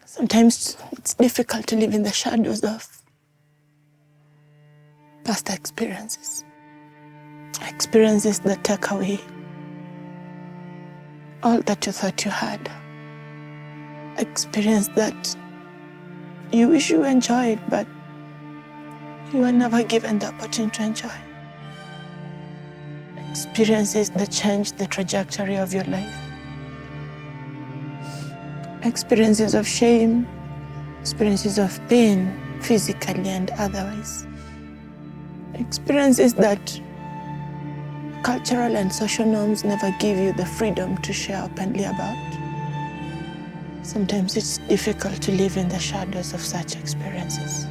Sometimes it's difficult to live in the shadows of past experiences that take away all that you thought you had, experience that you wish you enjoyed, but you were never given the opportunity to enjoy. Experiences that changed the trajectory of your life. Experiences of shame, experiences of pain, physically and otherwise. Experiences that cultural and social norms never give you the freedom to share openly about. Sometimes it's difficult to live in the shadows of such experiences.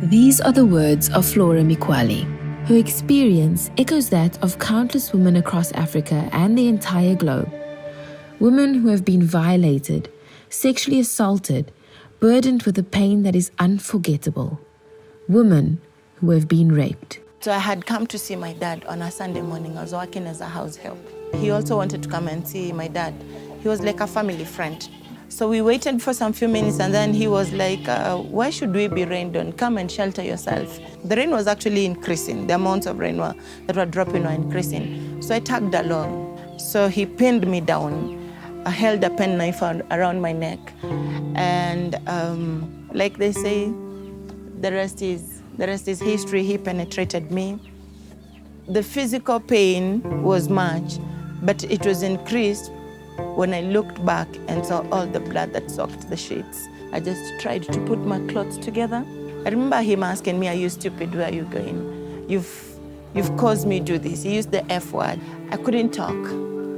These are the words of Flora Mikwali. Her experience echoes that of countless women across Africa and the entire globe. Women who have been violated, sexually assaulted, burdened with a pain that is unforgettable. Women who have been raped. So I had come to see my dad on a Sunday morning. I was working as a house help. He also wanted to come and see my dad. He was like a family friend. So we waited for some few minutes and then he was like, why should we be rained on? Come and shelter yourself. The rain was actually increasing. The amounts of rain that were dropping were increasing. So I tagged along. So he pinned me down. I held a penknife around my neck. And like they say, the rest is history. He penetrated me. The physical pain was much, but it was increased when I looked back and saw all the blood that soaked the sheets. I just tried to put my clothes together. I remember him asking me, are you stupid? Where are you going? You've caused me to do this. He used the F word. I couldn't talk.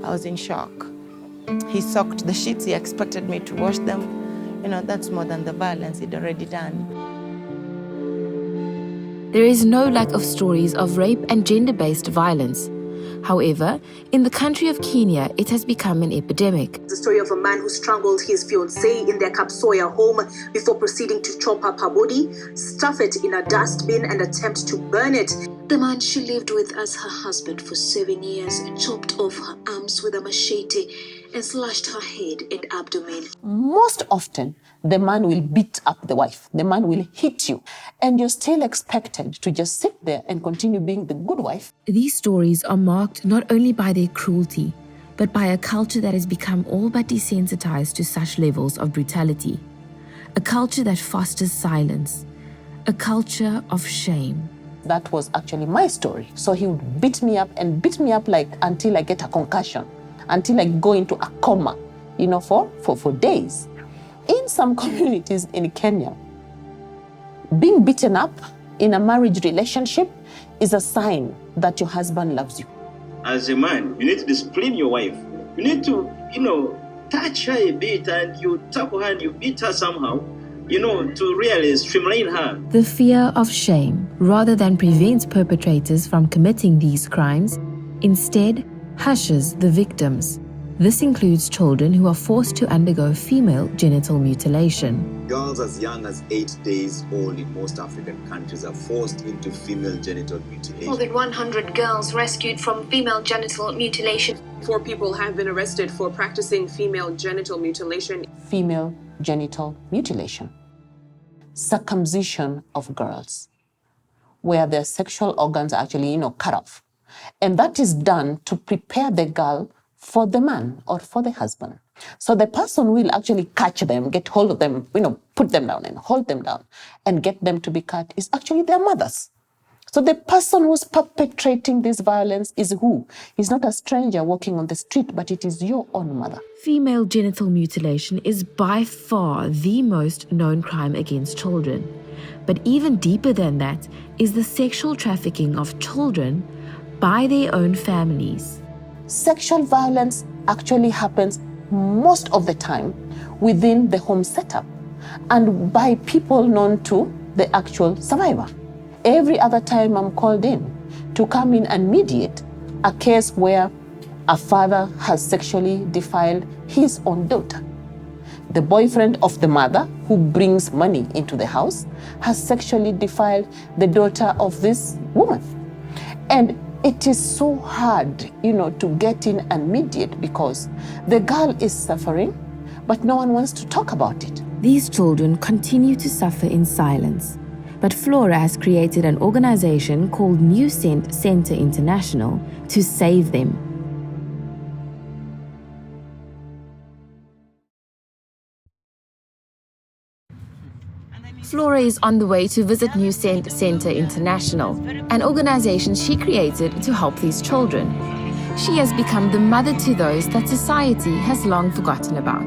I was in shock. He soaked the sheets. He expected me to wash them. You know, that's more than the violence he'd already done. There is no lack of stories of rape and gender-based violence. However, in the country of Kenya, it has become an epidemic. The story of a man who strangled his fiancée in their Kapsoya home before proceeding to chop up her body, stuff it in a dustbin and attempt to burn it. The man she lived with as her husband for 7 years chopped off her arms with a machete and slashed her head and abdomen. Most often, the man will beat up the wife. The man will hit you. And you're still expected to just sit there and continue being the good wife. These stories are marked not only by their cruelty, but by a culture that has become all but desensitized to such levels of brutality. A culture that fosters silence. A culture of shame. That was actually my story. So he would beat me up and beat me up like until I get a concussion, until I go into a coma, you know, for days. In some communities in Kenya, being beaten up in a marriage relationship is a sign that your husband loves you. As a man, you need to discipline your wife. You need to, touch her a bit and you tap her and you beat her somehow, to really streamline her. The fear of shame, rather than prevents perpetrators from committing these crimes, instead hushes the victims. This includes children who are forced to undergo female genital mutilation. Girls as young as 8 days old in most African countries are forced into female genital mutilation. More than 100 girls rescued from female genital mutilation. 4 people have been arrested for practicing female genital mutilation. Female genital mutilation. Circumcision of girls, where their sexual organs are actually, cut off. And that is done to prepare the girl for the man or for the husband. So the person will actually catch them, get hold of them, put them down and hold them down and get them to be cut is actually their mothers. So the person who's perpetrating this violence is who? He's not a stranger walking on the street, but it is your own mother. Female genital mutilation is by far the most known crime against children. But even deeper than that is the sexual trafficking of children by their own families. Sexual violence actually happens most of the time within the home setup and by people known to the actual survivor. Every other time I'm called in to come in and mediate a case where a father has sexually defiled his own daughter. The boyfriend of the mother who brings money into the house has sexually defiled the daughter of this woman. And it is so hard, to get in and mediate because the girl is suffering, but no one wants to talk about it. These children continue to suffer in silence, but Flora has created an organization called New Scent Center International to save them. Flora is on the way to visit New Scent Center International, an organization she created to help these children. She has become the mother to those that society has long forgotten about.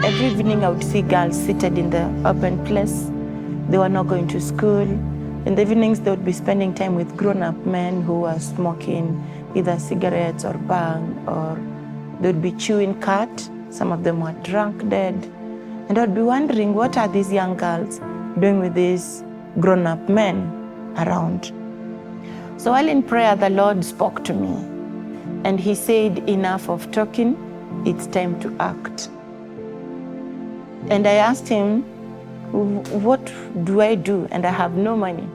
Every evening I would see girls seated in the open place. They were not going to school. In the evenings, they would be spending time with grown-up men who were smoking either cigarettes or bang, or they would be chewing cat. Some of them were drunk, dead. And I would be wondering, what are these young girls doing with these grown-up men around? So while in prayer, the Lord spoke to me. And he said, enough of talking, it's time to act. And I asked him, what do I do? And I have no money.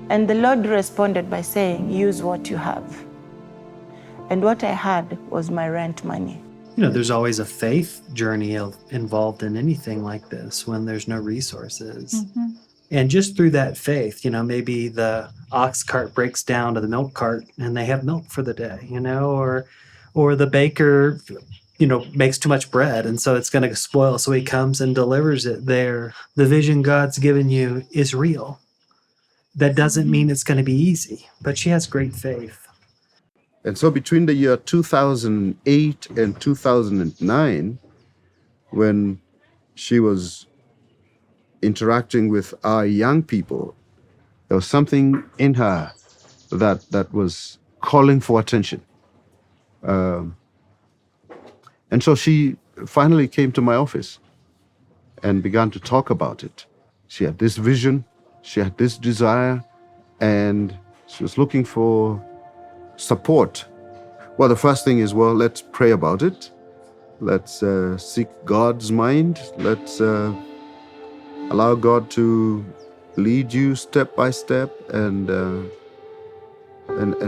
And the Lord responded by saying, use what you have. And what I had was my rent money. You know, there's always a faith journey involved in anything like this when there's no resources. Mm-hmm. And just through that faith, you know, maybe the ox cart breaks down to the milk cart and they have milk for the day, you know, or the baker, you know, makes too much bread and so it's going to spoil. So he comes and delivers it there. The vision God's given you is real. That doesn't mean it's going to be easy, but she has great faith. And so between the year 2008 and 2009, when she was interacting with our young people, there was something in her that was calling for attention. And so she finally came to my office and began to talk about it. She had this vision, she had this desire, and she was looking for support. Well, the first thing is, well, let's pray about it. Let's seek God's mind. Let's allow God to lead you step by step, and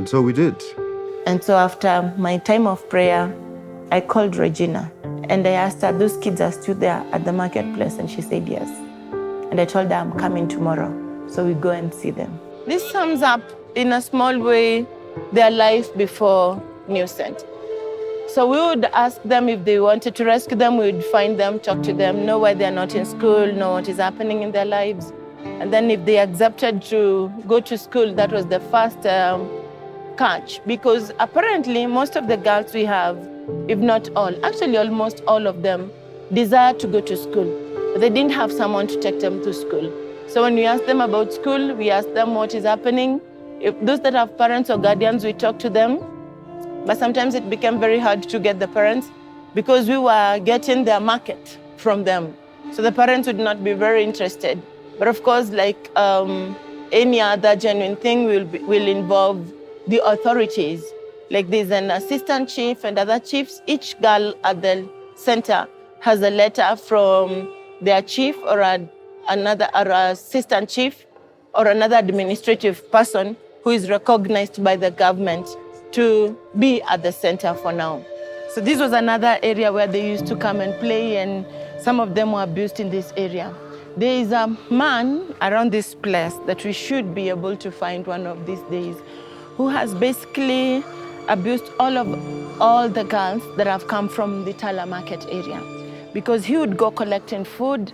so we did. And so after my time of prayer, I called Regina and I asked her, those kids are still there at the marketplace? And she said yes. And I told her, I'm coming tomorrow. So we go and see them. This sums up, in a small way, their life before New Scent. So we would ask them if they wanted to rescue them, we would find them, talk to them, know why they're not in school, know what is happening in their lives. And then if they accepted to go to school, that was the first catch. Because apparently most of the girls we have, if not all, actually almost all of them, desire to go to school. But they didn't have someone to take them to school. So when we ask them about school, we ask them what is happening. If those that have parents or guardians, we talk to them. But sometimes it became very hard to get the parents because we were getting their market from them. So the parents would not be very interested. But of course, like any other genuine thing, will involve the authorities. Like there's an assistant chief and other chiefs. Each girl at the center has a letter from their chief or another assistant chief or another administrative person who is recognized by the government to be at the center for now. So this was another area where they used to come and play, and some of them were abused in this area. There is a man around this place that we should be able to find one of these days who has basically abused all the girls that have come from the Tala market area, because he would go collecting food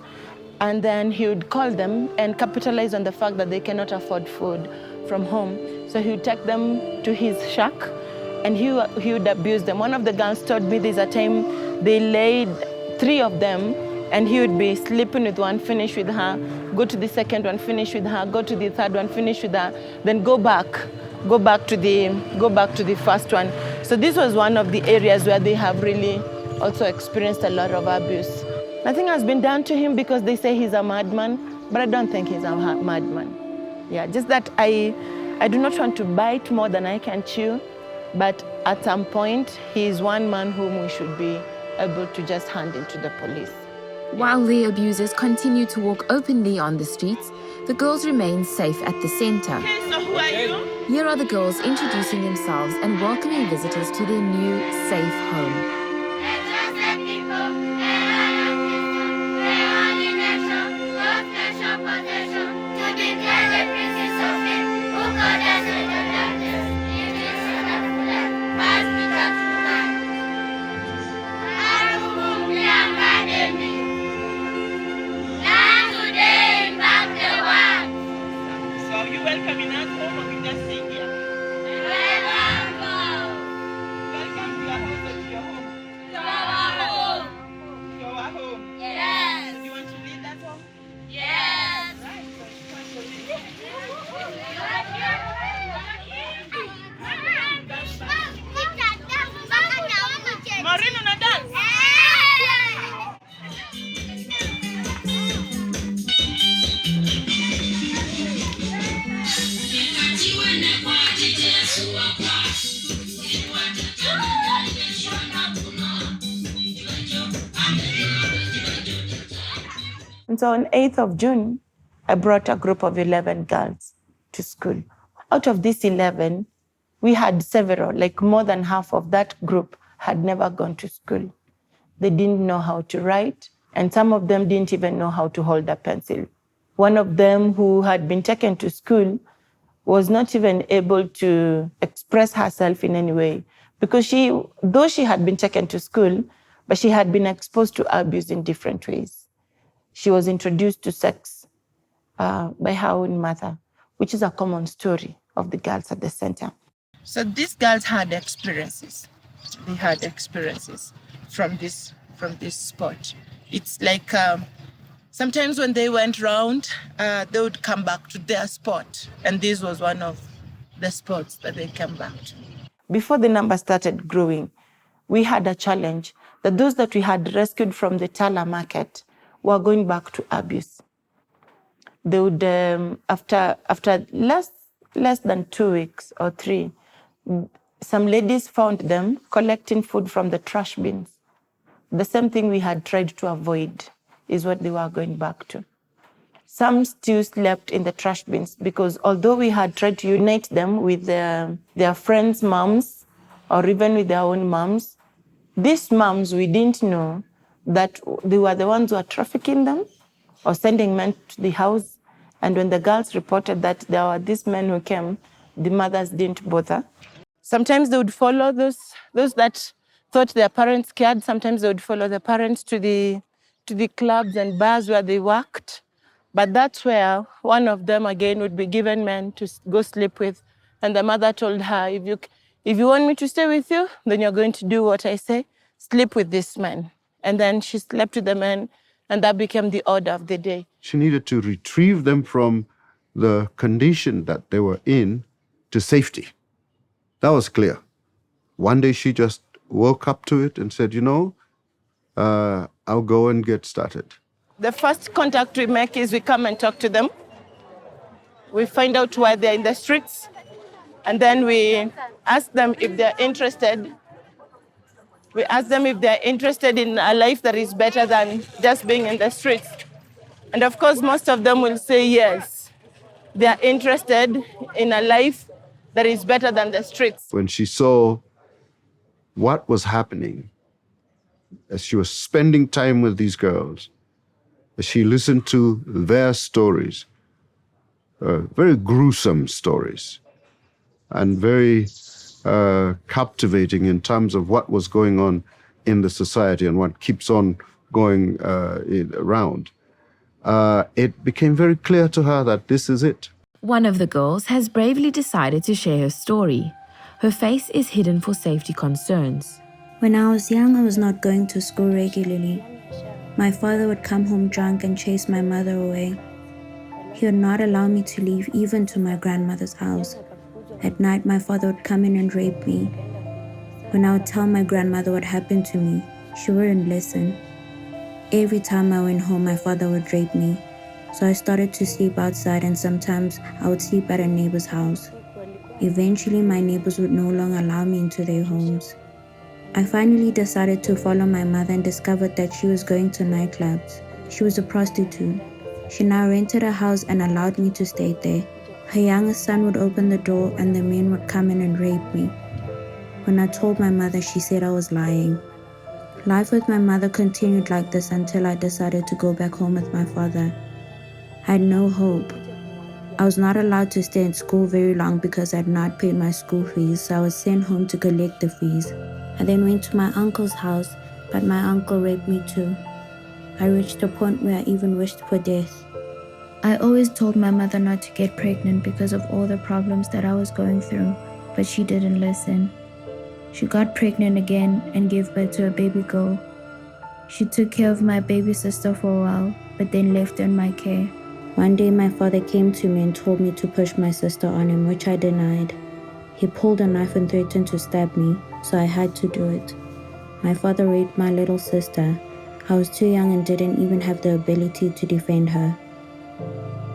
and then he would call them and capitalize on the fact that they cannot afford food from home. So he would take them to his shack and he would abuse them. One of the girls told me there's a time they laid 3 of them and he would be sleeping with one, finish with her, go to the second one, finish with her, go to the third one, finish with her, then go back to the first one. So this was one of the areas where they have really also experienced a lot of abuse. Nothing has been done to him because they say he's a madman, but I don't think he's a madman. Yeah, just that I do not want to bite more than I can chew, but at some point, he is one man whom we should be able to just hand into the police. While the abusers continue to walk openly on the streets, the girls remain safe at the center. Okay, so who are you? Here are the girls introducing themselves and welcoming visitors to their new safe home. So are you welcoming us home or we just sing here? Welcome to your house or to your home? To our home. Yes. Do you want to lead that home? Yes. Right, so it's time to lead. Maureen, una dance? And so on 8th of June, I brought a group of 11 girls to school. Out of these 11, we had several, like more than half of that group had never gone to school. They didn't know how to write, and some of them didn't even know how to hold a pencil. One of them who had been taken to school was not even able to express herself in any way because though she had been taken to school, but she had been exposed to abuse in different ways. She was introduced to sex by her own mother, which is a common story of the girls at the center. So these girls had experiences. They had experiences from this spot. It's like sometimes when they went round, they would come back to their spot. And this was one of the spots that they came back to. Before the number started growing, we had a challenge that those that we had rescued from the Tala market were going back to abuse. They would, after less than 2 weeks or 3, some ladies found them collecting food from the trash bins. The same thing we had tried to avoid is what they were going back to. Some still slept in the trash bins because although we had tried to unite them with their friends' moms or even with their own moms, these moms, we didn't know that they were the ones who were trafficking them or sending men to the house. And when the girls reported that there were these men who came, the mothers didn't bother. Sometimes they would follow those that thought their parents cared. Sometimes they would follow the parents to the clubs and bars where they worked. But that's where one of them again would be given men to go sleep with. And the mother told her, if you want me to stay with you, then you're going to do what I say, sleep with this man. And then she slept with the men, and that became the order of the day. She needed to retrieve them from the condition that they were in to safety. That was clear. One day she just woke up to it and said, I'll go and get started. The first contact we make is we come and talk to them. We find out why they're in the streets. And then we ask them if they're interested. We ask them if they're interested in a life that is better than just being in the streets. And of course, most of them will say yes. They are interested in a life that is better than the streets. When she saw what was happening, as she was spending time with these girls, as she listened to their stories, very gruesome stories, and very captivating in terms of what was going on in the society and what keeps on going around. It became very clear to her that this is it. One of the girls has bravely decided to share her story. Her face is hidden for safety concerns. When I was young, I was not going to school regularly. My father would come home drunk and chase my mother away. He would not allow me to leave even to my grandmother's house. At night, my father would come in and rape me. When I would tell my grandmother what happened to me, she wouldn't listen. Every time I went home, my father would rape me. So I started to sleep outside, and sometimes I would sleep at a neighbor's house. Eventually, my neighbors would no longer allow me into their homes. I finally decided to follow my mother and discovered that she was going to nightclubs. She was a prostitute. She now rented a house and allowed me to stay there. Her youngest son would open the door and the men would come in and rape me. When I told my mother, she said I was lying. Life with my mother continued like this until I decided to go back home with my father. I had no hope. I was not allowed to stay in school very long because I had not paid my school fees, so I was sent home to collect the fees. I then went to my uncle's house, but my uncle raped me too. I reached a point where I even wished for death. I always told my mother not to get pregnant because of all the problems that I was going through, but she didn't listen. She got pregnant again and gave birth to a baby girl. She took care of my baby sister for a while, but then left her in my care. One day my father came to me and told me to push my sister on him, which I denied. He pulled a knife and threatened to stab me, so I had to do it. My father raped my little sister. I was too young and didn't even have the ability to defend her.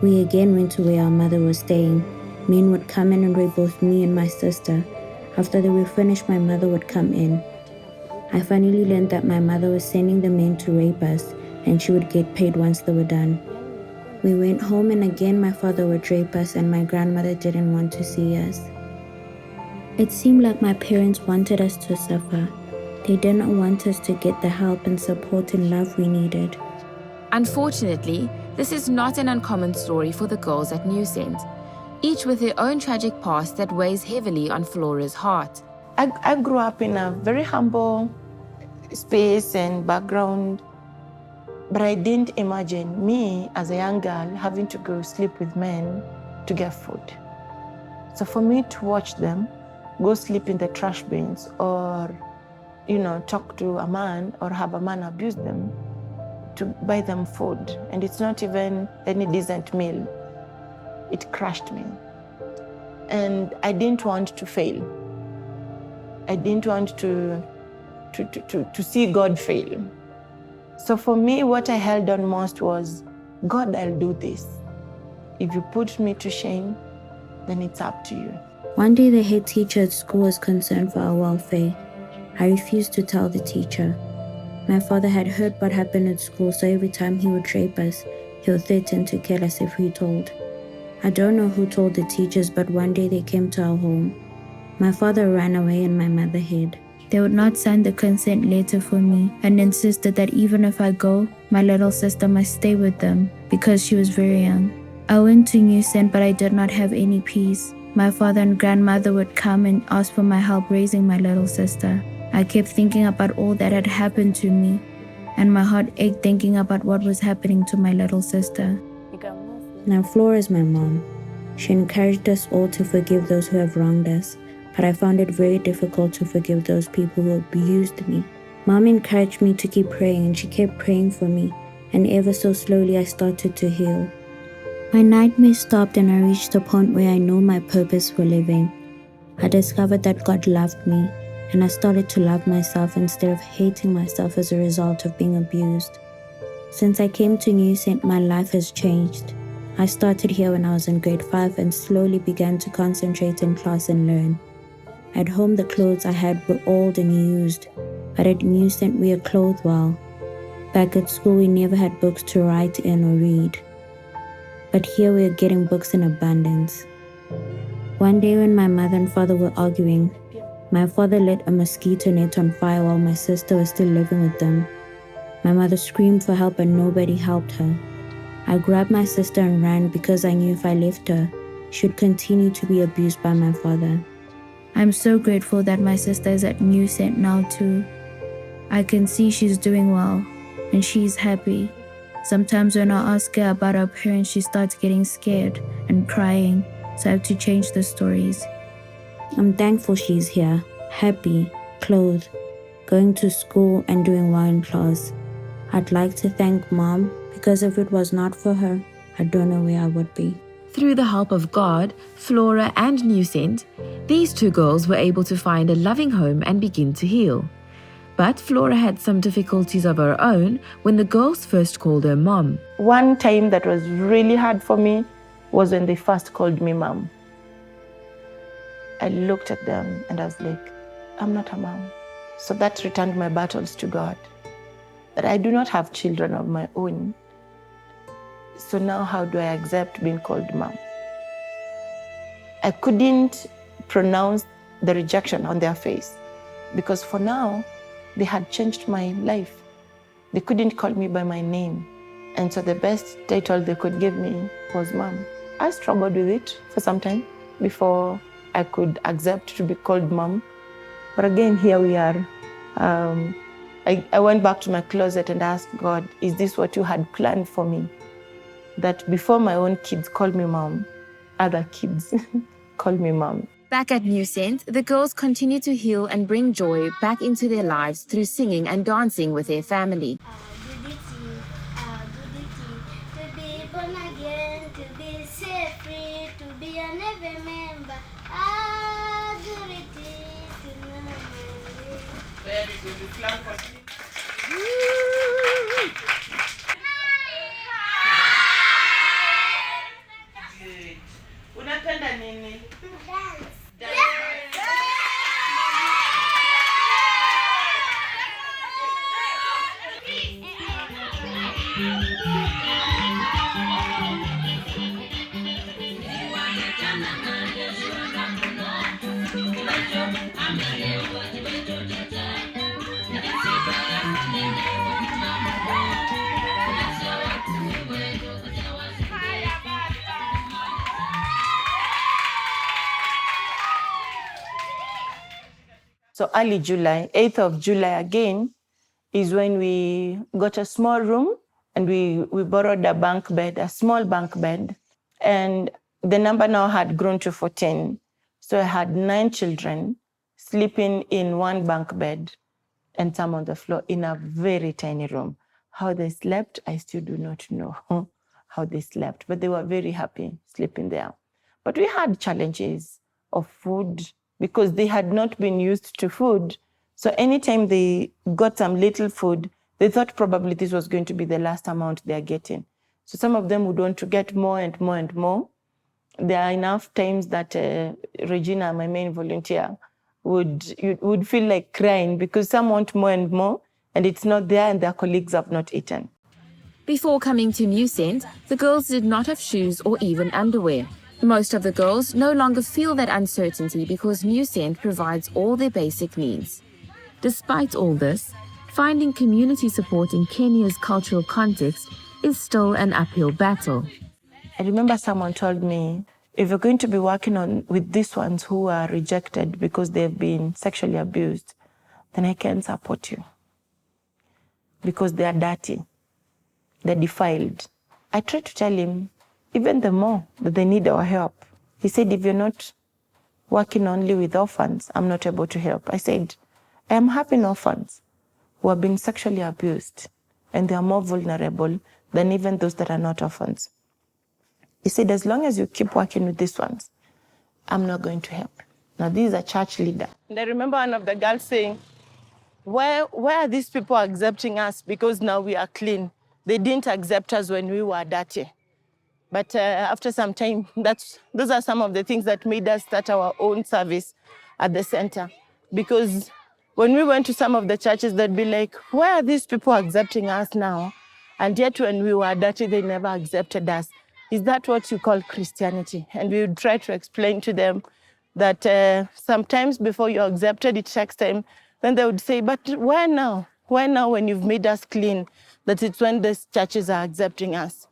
We again went to where our mother was staying. Men would come in and rape both me and my sister. After they were finished, my mother would come in. I finally learned that my mother was sending the men to rape us, and she would get paid once they were done. We went home and again my father would rape us and my grandmother didn't want to see us. It seemed like my parents wanted us to suffer. They didn't want us to get the help and support and love we needed. Unfortunately, this is not an uncommon story for the girls at New Scent, each with their own tragic past that weighs heavily on Flora's heart. I grew up in a very humble space and background, but I didn't imagine me as a young girl having to go sleep with men to get food. So for me to watch them go sleep in the trash bins or, talk to a man or have a man abuse them to buy them food, and it's not even any decent meal, it crushed me. And I didn't want to fail. I didn't want to see God fail. So for me, what I held on most was, God, I'll do this. If you put me to shame, then it's up to you. One day the head teacher at school was concerned for our welfare. I refused to tell the teacher. My father had heard what happened at school, so every time he would rape us, he would threaten to kill us if we told. I don't know who told the teachers, but one day they came to our home. My father ran away and my mother hid. They would not sign the consent letter for me and insisted that even if I go, my little sister must stay with them because she was very young. I went to New Scent, but I did not have any peace. My father and grandmother would come and ask for my help raising my little sister. I kept thinking about all that had happened to me, and my heart ached thinking about what was happening to my little sister. Now Flora is my mom. She encouraged us all to forgive those who have wronged us, but I found it very difficult to forgive those people who abused me. Mom encouraged me to keep praying, and she kept praying for me, and ever so slowly I started to heal. My nightmares stopped and I reached a point where I know my purpose for living. I discovered that God loved me, and I started to love myself instead of hating myself as a result of being abused. Since I came to New Scent, my life has changed. I started here when I was in grade 5 and slowly began to concentrate in class and learn. At home, the clothes I had were old and used, but at New Scent we are clothed well. Back at school, we never had books to write in or read. But here we are getting books in abundance. One day when my mother and father were arguing, my father lit a mosquito net on fire while my sister was still living with them. My mother screamed for help and nobody helped her. I grabbed my sister and ran because I knew if I left her, she would continue to be abused by my father. I'm so grateful that my sister is at New Scent now too. I can see she's doing well and she's happy. Sometimes when I ask her about her parents, she starts getting scared and crying, so I have to change the stories. I'm thankful she's here, happy, clothed, going to school and doing well in class. I'd like to thank Mom because if it was not for her, I don't know where I would be. Through the help of God, Flora and New Scent, these two girls were able to find a loving home and begin to heal. But Flora had some difficulties of her own when the girls first called her mom. One time that was really hard for me was when they first called me mom. I looked at them and I was like, I'm not a mom. So that returned my battles to God, that I do not have children of my own. So now how do I accept being called mom? I couldn't pronounce the rejection on their face because for now, they had changed my life. They couldn't call me by my name. And so the best title they could give me was mom. I struggled with it for some time before I could accept to be called mom. But again, here we are. I went back to my closet and asked God, is this what you had planned for me? That before my own kids call me mom, other kids call me mom. Back at New Scent, the girls continue to heal and bring joy back into their lives through singing and dancing with their family. To be born again, to be set free, to be a never member. Very good. Clap for me. Good. Unapenda nini? Dance. So early July, 8th of July again, is when we got a small room and we borrowed a bunk bed, a small bunk bed. And the number now had grown to 14. So I had 9 children sleeping in one bunk bed and some on the floor in a very tiny room. How they slept, I still do not know how they slept, but they were very happy sleeping there. But we had challenges of food because they had not been used to food. So anytime they got some little food, they thought probably this was going to be the last amount they're getting. So some of them would want to get more and more and more. There are enough times that Regina, my main volunteer, would feel like crying because some want more and more, and it's not there and their colleagues have not eaten. Before coming to New Scent, the girls did not have shoes or even underwear. Most of the girls no longer feel that uncertainty because New Scent provides all their basic needs. Despite all this, finding community support in Kenya's cultural context is still an uphill battle. I remember someone told me, if you're going to be working with these ones who are rejected because they've been sexually abused, then I can support you because they are dirty, they're defiled. I tried to tell him, even the more that they need our help. He said, if you're not working only with orphans, I'm not able to help. I said, I am having orphans who are being sexually abused, and they are more vulnerable than even those that are not orphans. He said, as long as you keep working with these ones, I'm not going to help. Now, this is a church leader. And I remember one of the girls saying, why are these people accepting us? Because now we are clean. They didn't accept us when we were dirty. But after some time, those are some of the things that made us start our own service at the center. Because when we went to some of the churches, they'd be like, why are these people accepting us now? And yet when we were dirty, they never accepted us. Is that what you call Christianity? And we would try to explain to them that sometimes before you're accepted, it takes time. Then they would say, but why now? Why now when you've made us clean? That it's when these churches are accepting us.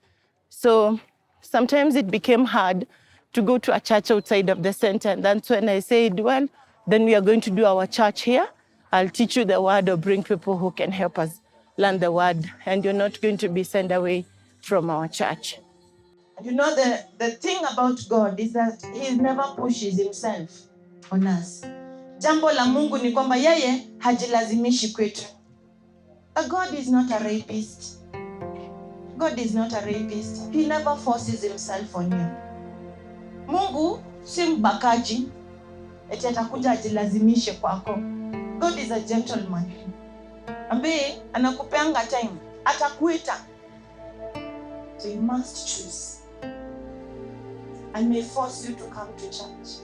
So sometimes it became hard to go to a church outside of the center. And that's when I said, well, then we are going to do our church here. I'll teach you the word or bring people who can help us learn the word. And you're not going to be sent away from our church. You know, the thing about God is that he never pushes himself on us. Jambo la Mungu ni kwamba yeye hajilazimishi kwetu. But God is not a rapist. God is not a rapist. He never forces himself on you. Mungu si mbakaji, eti atakuja ajilazimishe kwako. God is a gentleman. Ambaye anakupeanga time, atakuita. So you must choose. I may force you to come to church,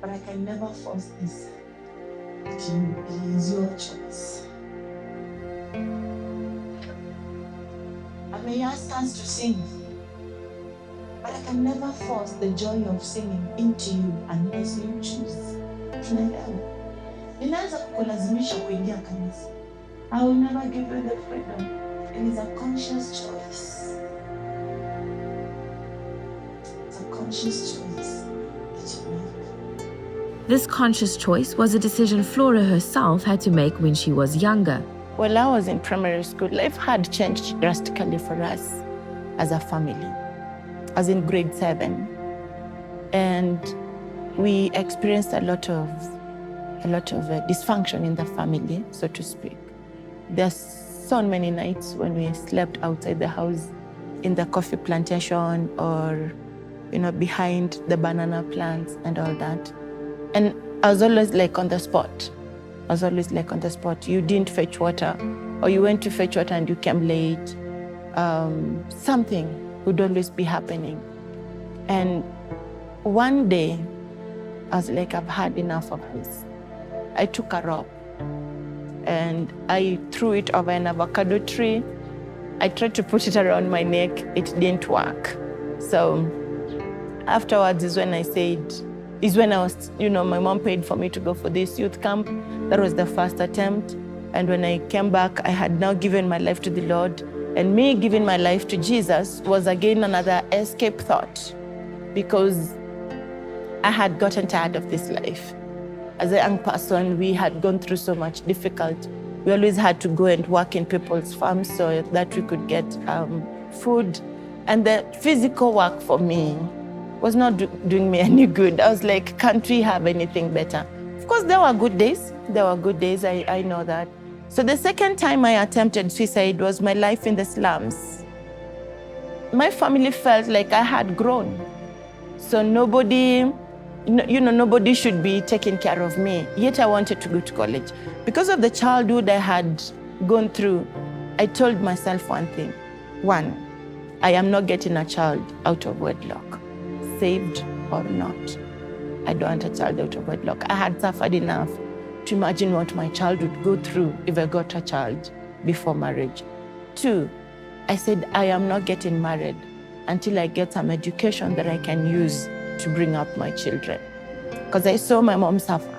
but I can never force this. It is your choice. I may ask us to sing, but I can never force the joy of singing into you unless you choose. Tunaelewa? Ninaweza kukulazimisha kuingia kanisa. I will never give you the freedom. It is a conscious choice. It's a conscious choice that you make. This conscious choice was a decision Flora herself had to make when she was younger. While I was in primary school, life had changed drastically for us as a family. As in grade 7, and we experienced a lot of dysfunction in the family, so to speak. There's so many nights when we slept outside the house, in the coffee plantation, or behind the banana plants and all that. And I was always like on the spot. You didn't fetch water, or you went to fetch water and you came late. Something would always be happening. And one day, I was like, I've had enough of this. I took a rope and I threw it over an avocado tree. I tried to put it around my neck. It didn't work. So afterwards is when I was, my mom paid for me to go for this youth camp. That was the first attempt. And when I came back, I had now given my life to the Lord. And me giving my life to Jesus was again another escape thought, because I had gotten tired of this life. As a young person, we had gone through so much difficult. We always had to go and work in people's farms so that we could get food. And the physical work for me was not doing me any good. I was like, can't we have anything better? Of course, there were good days. I know that. So the second time I attempted suicide was my life in the slums. My family felt like I had grown. So nobody should be taking care of me. Yet I wanted to go to college. Because of the childhood I had gone through, I told myself one thing. One, I am not getting a child out of wedlock, saved or not. I don't want a child out of wedlock. I had suffered enough to imagine what my child would go through if I got a child before marriage. Two, I said, I am not getting married until I get some education that I can use to bring up my children. Because I saw my mom suffer,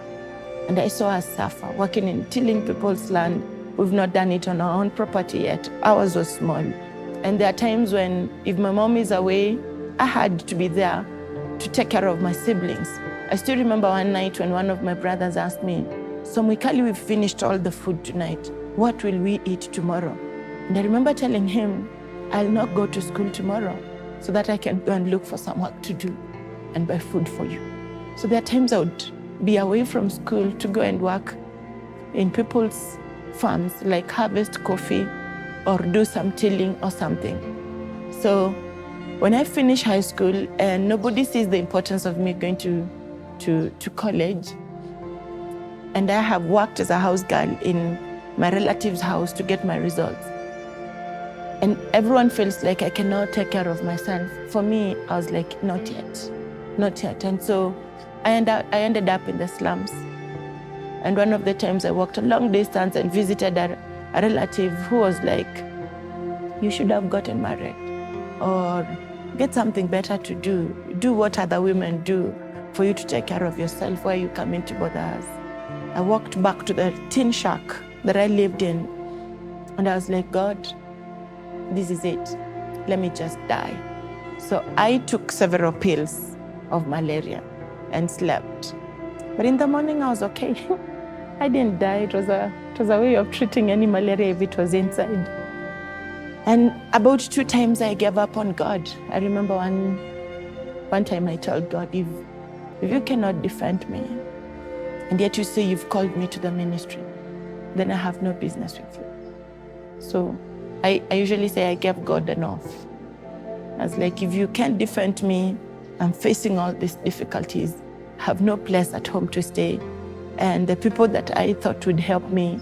and I saw her suffer, working in tilling people's land. We've not done it on our own property yet. Ours was small. And there are times when, if my mom is away, I had to be there to take care of my siblings. I still remember one night when one of my brothers asked me, so Mwikali, we've finished all the food tonight. What will we eat tomorrow? And I remember telling him, I'll not go to school tomorrow so that I can go and look for some work to do and buy food for you. So there are times I would be away from school to go and work in people's farms, like harvest coffee or do some tilling or something. So when I finish high school and nobody sees the importance of me going to college, and I have worked as a house girl in my relative's house to get my results, and everyone feels like I cannot take care of myself. For me, I was like, not yet. And so I ended up in the slums. And one of the times I walked a long distance and visited a relative who was like, you should have gotten married or get something better to do what other women do for you to take care of yourself. Why are you coming to bother us? I walked back to the tin shack that I lived in, and I was like, God, this is it. Let me just die. So I took several pills of malaria and slept. But in the morning, I was okay. I didn't die. It was a way of treating any malaria if it was inside. And about 2 times I gave up on God. I remember one time I told God, if you cannot defend me, and yet you say you've called me to the ministry, then I have no business with you. So I usually say I gave God enough. I was like, if you can't defend me, I'm facing all these difficulties, have no place at home to stay, and the people that I thought would help me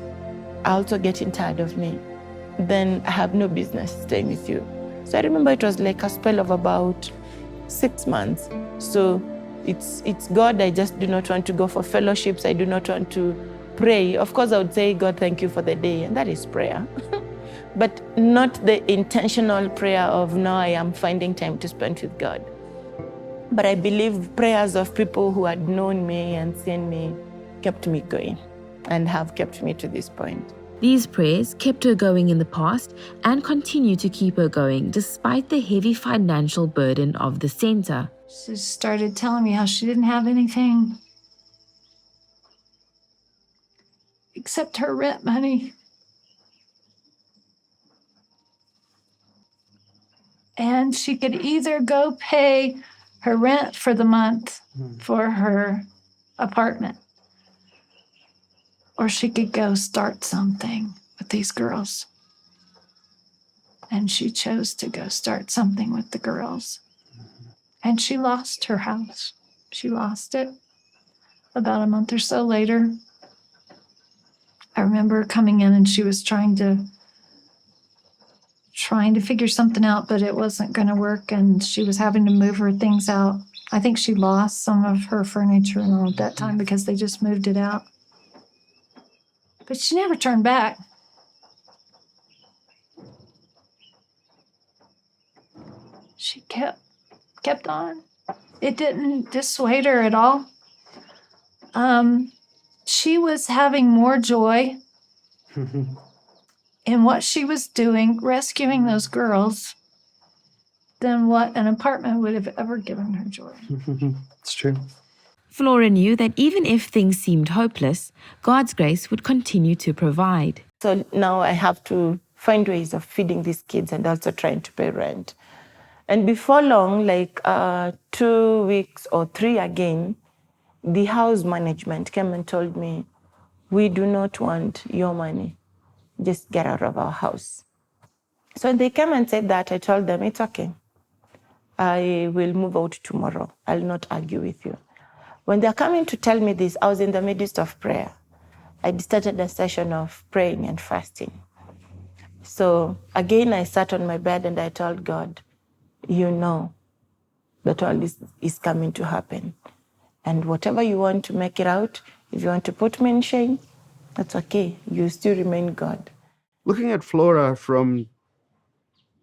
are also getting tired of me, then I have no business staying with you. So I remember it was like a spell of about 6 months. So it's God. I just do not want to go for fellowships. I do not want to pray. Of course, I would say, God, thank you for the day, and that is prayer. But not the intentional prayer of, no, I am finding time to spend with God. But I believe prayers of people who had known me and seen me kept me going and have kept me to this point. These prayers kept her going in the past and continue to keep her going despite the heavy financial burden of the center. She started telling me how she didn't have anything except her rent money. And she could either go pay her rent for the month for her apartment, or she could go start something with these girls. And she chose to go start something with the girls. And she lost her house. She lost it about a month or so later. I remember her coming in and she was trying to figure something out, but it wasn't going to work, and she was having to move her things out. I think she lost some of her furniture and all at that time because they just moved it out. But she never turned back. She kept on. It didn't dissuade her at all. She was having more joy in what she was doing, rescuing those girls, than what an apartment would have ever given her joy. It's true. Flora knew that even if things seemed hopeless, God's grace would continue to provide. So now I have to find ways of feeding these kids and also trying to pay rent. And before long, like 2 weeks or 3 again, the house management came and told me, we do not want your money. Just get out of our house. So when they came and said that, I told them, it's okay. I will move out tomorrow. I'll not argue with you. When they're coming to tell me this, I was in the midst of prayer. I started a session of praying and fasting. So again, I sat on my bed and I told God, you know that all this is coming to happen. And whatever you want to make it out, if you want to put me in shame, that's okay. You still remain God. Looking at Flora from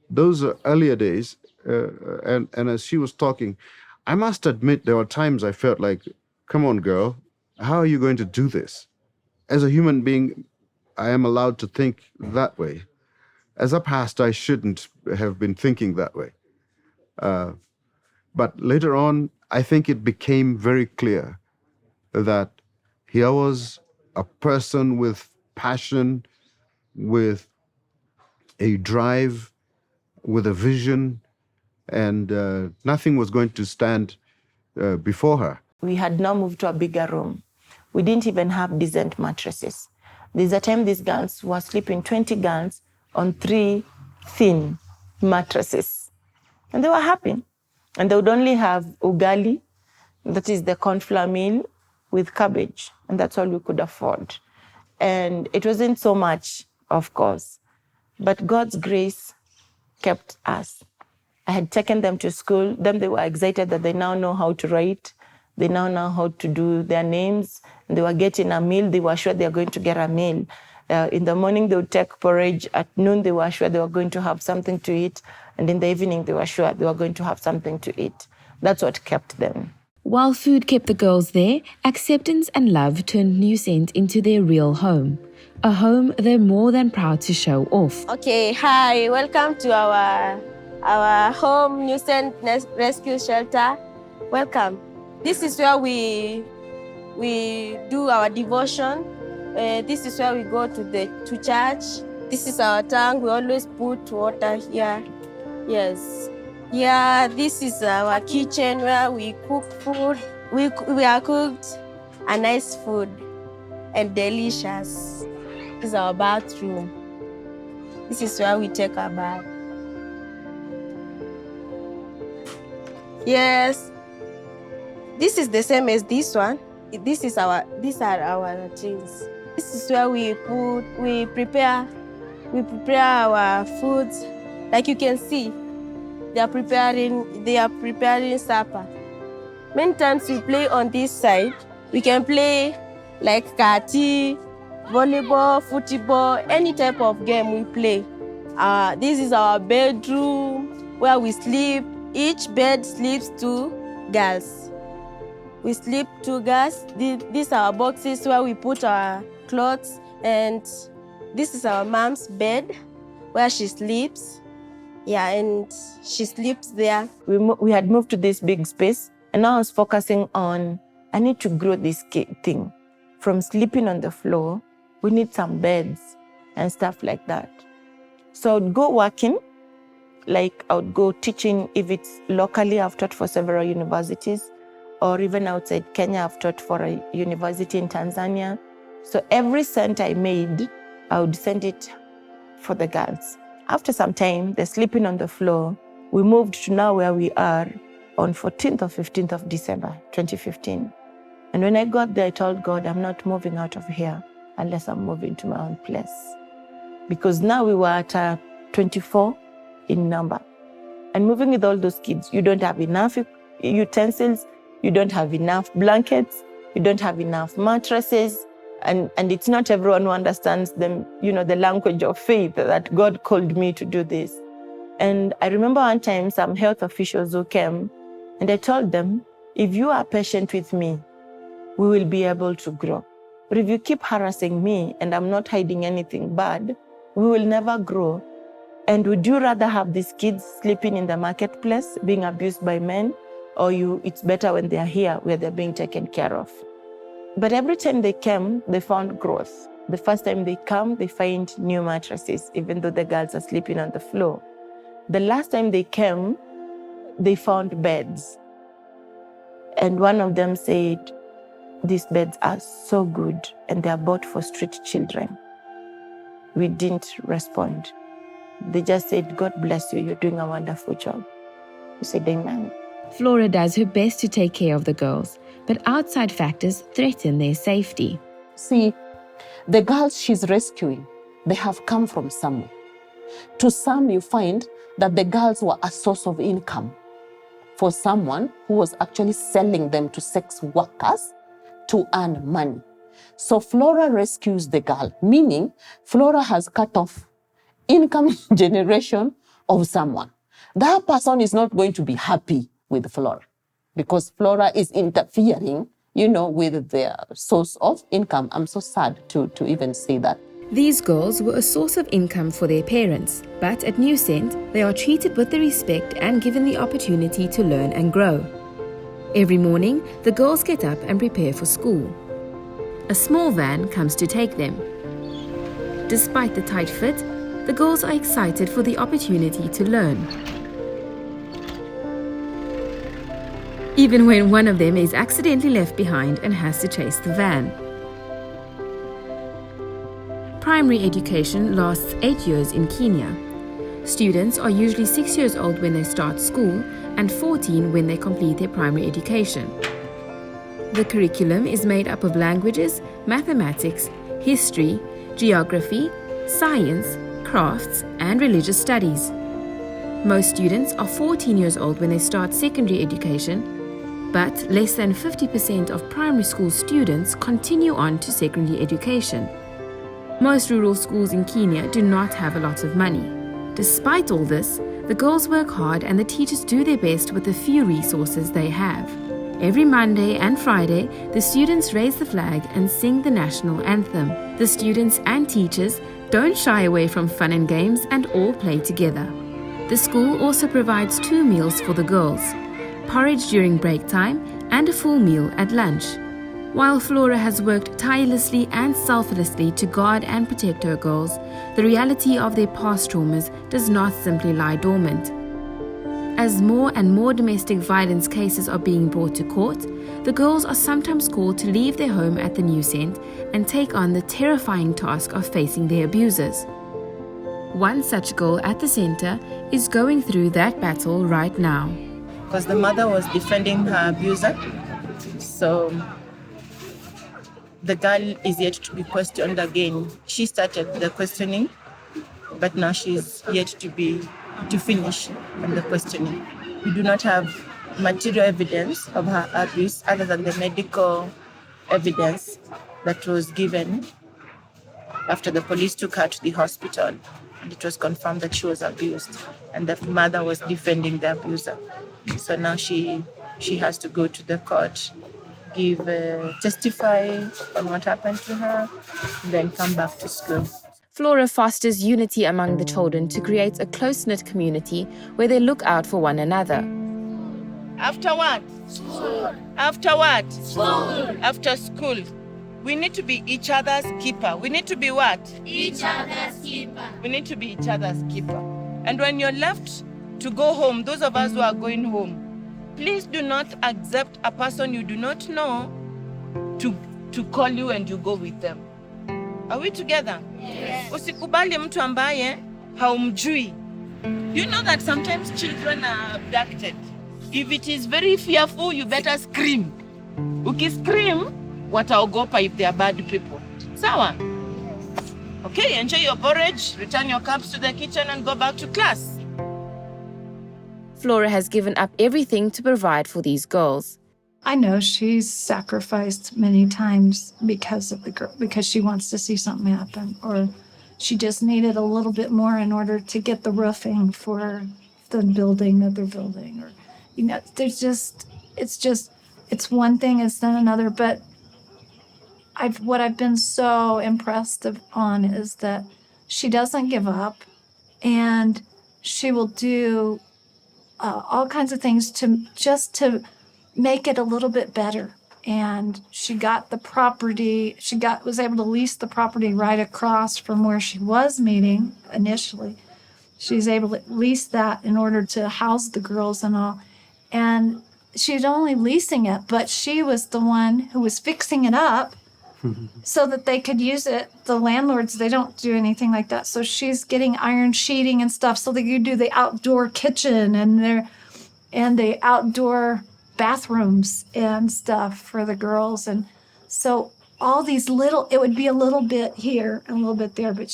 those earlier days, and as she was talking, I must admit there were times I felt like, come on, girl, how are you going to do this? As a human being, I am allowed to think that way. As a pastor, I shouldn't have been thinking that way. But later on, I think it became very clear that here was a person with passion, with a drive, with a vision, and nothing was going to stand before her. We had now moved to a bigger room. We didn't even have decent mattresses. There's a time these girls were sleeping, 20 girls, on 3 thin mattresses. And they were happy. And they would only have ugali, that is the corn flour meal, with cabbage. And that's all we could afford. And it wasn't so much, of course. But God's grace kept us. I had taken them to school. Them, they were excited that they now know how to write. They now know how to do their names. And they were getting a meal. They were sure they were going to get a meal. In the morning, they would take porridge. At noon, they were sure they were going to have something to eat. And in the evening, they were sure they were going to have something to eat. That's what kept them. While food kept the girls there, acceptance and love turned New Scent into their real home. A home they're more than proud to show off. Okay, hi, welcome to our home, New Scent Rescue Shelter. Welcome. This is where we do our devotion. This is where we go to church. This is our tank. We always put water here. Yes. Yeah, this is our kitchen where we cook food. We are cooked a nice food and delicious. This is our bathroom. This is where we take our bath. Yes. This is the same as this one. These are our things. This is where we prepare our foods. Like you can see, they are preparing supper. Many times we play on this side. We can play like kati, volleyball, football, any type of game we play. This is our bedroom where we sleep. Each bed sleeps 2 girls. We sleep 2 girls. These are our boxes where we put our clothes, and this is our mom's bed where she sleeps. Yeah, and she sleeps there. We had moved to this big space, and now I was focusing on, I need to grow this thing. From sleeping on the floor, we need some beds and stuff like that. So I would go working, like I would go teaching, if it's locally, I've taught for several universities, or even outside Kenya, I've taught for a university in Tanzania. So every cent I made, I would send it for the girls. After some time, they're sleeping on the floor. We moved to now where we are on 14th or 15th of December, 2015. And when I got there, I told God, I'm not moving out of here unless I'm moving to my own place. Because now we were at 24 in number. And moving with all those kids, you don't have enough utensils, you don't have enough blankets, you don't have enough mattresses, and it's not everyone who understands them, the language of faith that God called me to do this. And I remember one time some health officials who came, and I told them, if you are patient with me, we will be able to grow. But if you keep harassing me and I'm not hiding anything bad, we will never grow. And would you rather have these kids sleeping in the marketplace, being abused by men, or it's better when they're here where they're being taken care of? But every time they came, they found growth. The first time they come, they find new mattresses, even though the girls are sleeping on the floor. The last time they came, they found beds. And one of them said, these beds are so good and they are bought for street children. We didn't respond. They just said, God bless you, you're doing a wonderful job. We said, amen. Flora does her best to take care of the girls, but outside factors threaten their safety. See, the girls she's rescuing, they have come from somewhere. To some, you find that the girls were a source of income for someone who was actually selling them to sex workers to earn money. So Flora rescues the girl, meaning Flora has cut off income generation of someone. That person is not going to be happy with Flora because Flora is interfering, with their source of income. I'm so sad to even say that. These girls were a source of income for their parents, but at New Scent, they are treated with the respect and given the opportunity to learn and grow. Every morning, the girls get up and prepare for school. A small van comes to take them. Despite the tight fit, the girls are excited for the opportunity to learn. Even when one of them is accidentally left behind and has to chase the van. Primary education lasts 8 years in Kenya. Students are usually 6 years old when they start school and 14 when they complete their primary education. The curriculum is made up of languages, mathematics, history, geography, science, crafts, and religious studies. Most students are 14 years old when they start secondary education, but less than 50% of primary school students continue on to secondary education. Most rural schools in Kenya do not have a lot of money. Despite all this, the girls work hard and the teachers do their best with the few resources they have. Every Monday and Friday, the students raise the flag and sing the national anthem. The students and teachers don't shy away from fun and games and all play together. The school also provides 2 meals for the girls, porridge during break time and a full meal at lunch. While Flora has worked tirelessly and selflessly to guard and protect her girls, the reality of their past traumas does not simply lie dormant. As more and more domestic violence cases are being brought to court, the girls are sometimes called to leave their home at the New Scent and take on the terrifying task of facing their abusers. One such girl at the center is going through that battle right now. Because the mother was defending her abuser, so the girl is yet to be questioned again. She started the questioning, but now she's yet to finish on the questioning. We do not have material evidence of her abuse other than the medical evidence that was given after the police took her to the hospital, and it was confirmed that she was abused, and the mother was defending the abuser. So now she has to go to the court, testify on what happened to her, and then come back to school. Flora fosters unity among the children to create a close-knit community where they look out for one another. After what? School. After what? School. After school. We need to be each other's keeper. We need to be what? Each other's keeper. We need to be each other's keeper. And when you're left to go home, those of us who are going home, please do not accept a person you do not know to call you and you go with them. Are we together? Yes. Usikubali mtu ambaye haumjui. You know that sometimes children are abducted. If it is very fearful, you better scream. Ukiscream, wataogopa if they are bad people. Sawa? Okay, enjoy your porridge, return your cups to the kitchen and go back to class. Flora has given up everything to provide for these girls. I know she's sacrificed many times because of the girl, because she wants to see something happen, or she just needed a little bit more in order to get the roofing for the building that they're building, or it's one thing, it's then another. But what I've been so impressed on is that she doesn't give up, and she will do all kinds of things to make it a little bit better. And she got the property, was able to lease the property right across from where she was meeting initially. She's able to lease that in order to house the girls and all. And she's only leasing it, but she was the one who was fixing it up so that they could use it. The landlords, they don't do anything like that. So she's getting iron sheeting and stuff so they could do the outdoor kitchen and the outdoor bathrooms and stuff for the girls. And so all these it would be a little bit here and a little bit there, but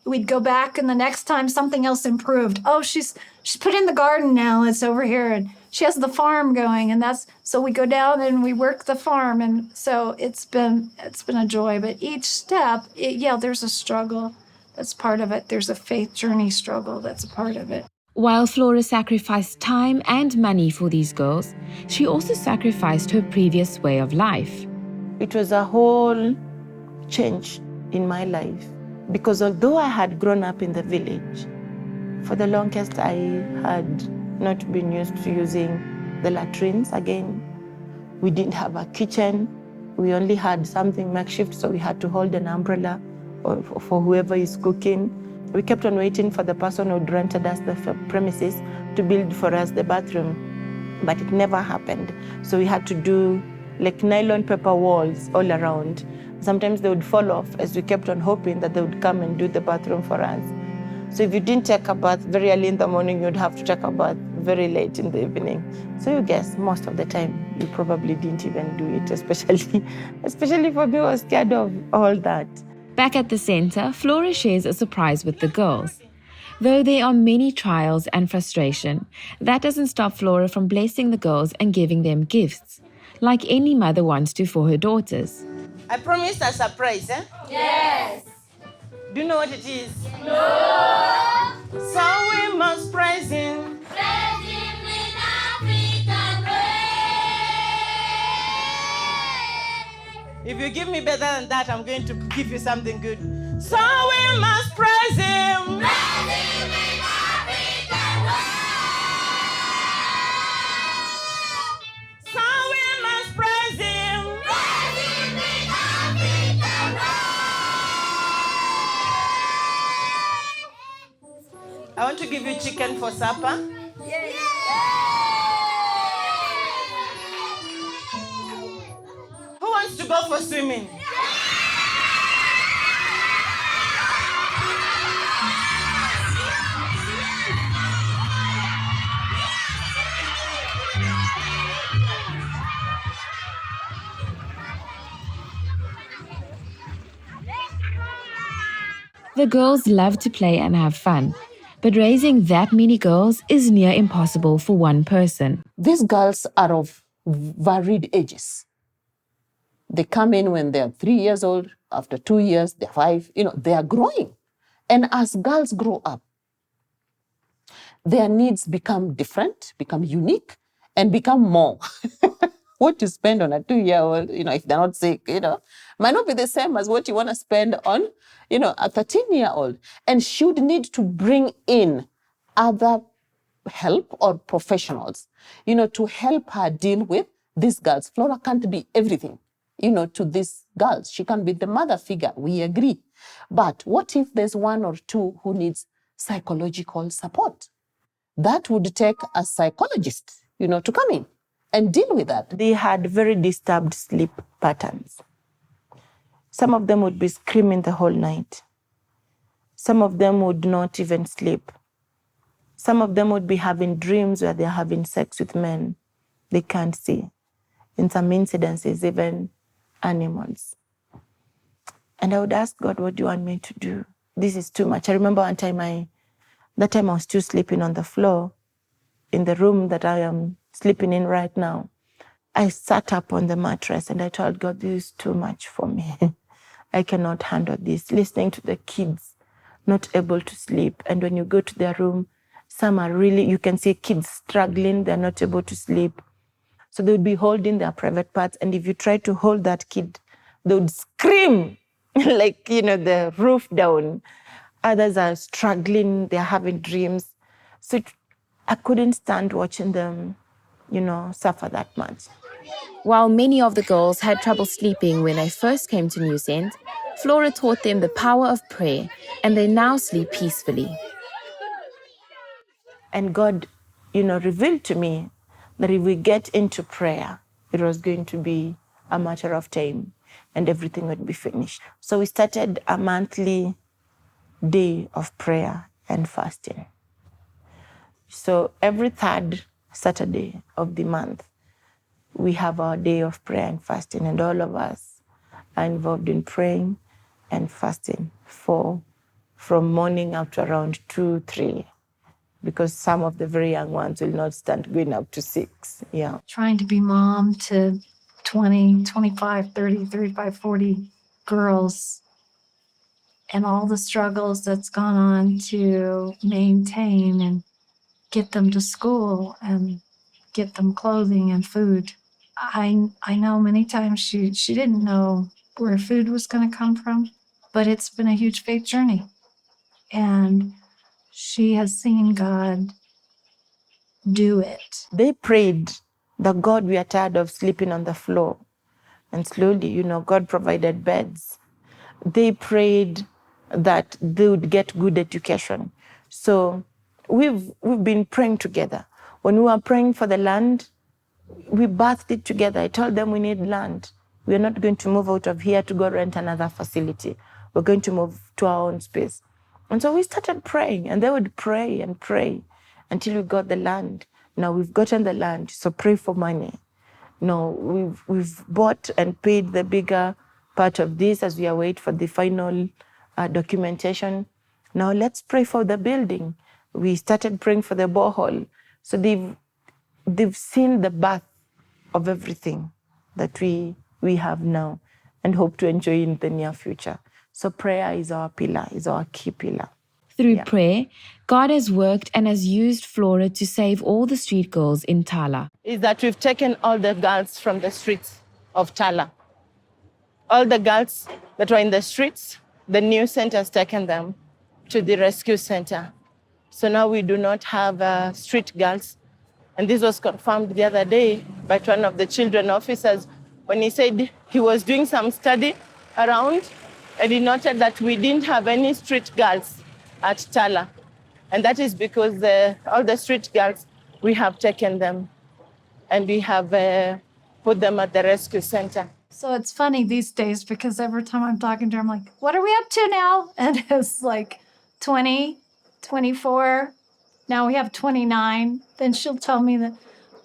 we'd go back, and the next time something else improved. Oh, she's put in the garden now, it's over here, and she has the farm going, and so we go down and we work the farm. And so it's been a joy. But each step, there's a struggle. That's part of it. There's a faith journey struggle. That's a part of it. While Flora sacrificed time and money for these girls, she also sacrificed her previous way of life. It was a whole change in my life, because although I had grown up in the village, for the longest I had not been used to using the latrines again. We didn't have a kitchen. We only had something makeshift, so we had to hold an umbrella for whoever is cooking. We kept on waiting for the person who rented us the premises to build for us the bathroom, but it never happened. So we had to do like nylon paper walls all around. Sometimes they would fall off as we kept on hoping that they would come and do the bathroom for us. So if you didn't take a bath very early in the morning, you'd have to take a bath very late in the evening. So you guess, most of the time, you probably didn't even do it, especially for me, I was scared of all that. Back at the center, Flora shares a surprise with the girls. Though there are many trials and frustration, that doesn't stop Flora from blessing the girls and giving them gifts, like any mother wants to for her daughters. I promised a surprise, eh? Yes. Do you know what it is? No. So we must praise Him. Praise Him in African way. If you give me better than that, I'm going to give you something good. So we must praise Him. Praise Him in African way. So we must praise Him. Praise Him in African way. I want to give you chicken for supper. Yes. Who wants to go for swimming? The girls love to play and have fun, but raising that many girls is near impossible for one person. These girls are of varied ages. They come in when they're 3 years old. After 2 years, they're 5. They are growing. And as girls grow up, their needs become different, become unique, and become more. What you spend on a 2-year-old, if they're not sick, might not be the same as what you want to spend on, a 13-year-old. And she would need to bring in other help or professionals, to help her deal with these girls. Flora can't be everything, to these girls. She can be the mother figure, we agree. But what if there's one or two who needs psychological support? That would take a psychologist, to come in and deal with that. They had very disturbed sleep patterns. Some of them would be screaming the whole night. Some of them would not even sleep. Some of them would be having dreams where they're having sex with men they can't see. In some incidences, even animals. And I would ask God, what do you want me to do? This is too much. I remember one time that time I was still sleeping on the floor in the room that I am sleeping in right now. I sat up on the mattress and I told God, this is too much for me. I cannot handle this. Listening to the kids, not able to sleep. And when you go to their room, some are really, you can see kids struggling, they're not able to sleep. So they would be holding their private parts. And if you try to hold that kid, they would scream like, the roof down. Others are struggling, they're having dreams. So I couldn't stand watching them, suffer that much. While many of the girls had trouble sleeping when they first came to New Cent, Flora taught them the power of prayer, and they now sleep peacefully. And God, revealed to me that if we get into prayer, it was going to be a matter of time and everything would be finished. So we started a monthly day of prayer and fasting. So every third Saturday of the month, we have our day of prayer and fasting, and all of us are involved in praying and fasting from morning up to around 2, 3, because some of the very young ones will not stand going up to 6. Yeah. Trying to be mom to 20, 25, 30, 35, 40 girls, and all the struggles that's gone on to maintain and get them to school and get them clothing and food. I know many times she didn't know where food was going to come from, but it's been a huge faith journey. And she has seen God do it. They prayed that, God, we are tired of sleeping on the floor. And slowly, God provided beds. They prayed that they would get good education. So we've been praying together. When we were praying for the land, we birthed it together. I told them we need land. We're not going to move out of here to go rent another facility. We're going to move to our own space. And so we started praying, and they would pray and pray until we got the land. Now we've gotten the land, so pray for money. No, we've bought and paid the bigger part of this as we await for the final documentation. Now let's pray for the building. We started praying for the borehole. So they've seen the birth of everything that we have now and hope to enjoy in the near future. So prayer is our pillar, is our key pillar. Through prayer, God has worked and has used Flora to save all the street girls in Tala. Is that we've taken all the girls from the streets of Tala. All the girls that were in the streets, the new center has taken them to the rescue center. So now we do not have street girls. And this was confirmed the other day by one of the children officers when he said he was doing some study around and he noted that we didn't have any street girls at Tala. And that is because all the street girls, we have taken them and we have put them at the rescue center. So it's funny these days because every time I'm talking to her, I'm like, what are we up to now? And it's like 20, 24. Now we have 29. Then she'll tell me that,